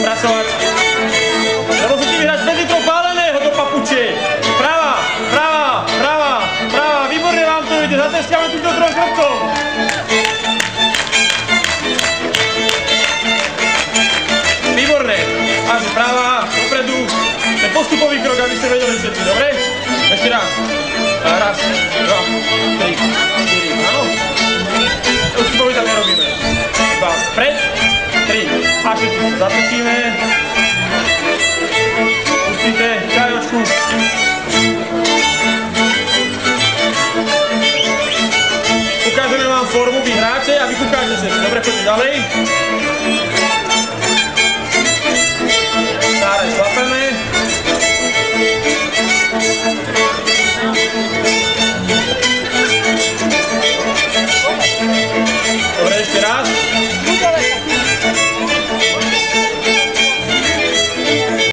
pracovať. Lebo musíte vyhrať 5 litrov páleného do papuče. Pravá, pravá, pravá, pravá. Výborne vám to ide. Zateskáme túto 3 krokov. Výborné. Až pravá, dopredu. Ten postupový krok, aby ste vedeli všetci, dobre? Ešte raz. Raz, 2, 3, 4, áno. Postupový tam nerobíme. Iba vpred, 3. A všetci zatočíme. Pustíte čajočku. Ukážeme vám formu, vy hráte a vy kúkáte všetci. Dobre, poďte ďalej.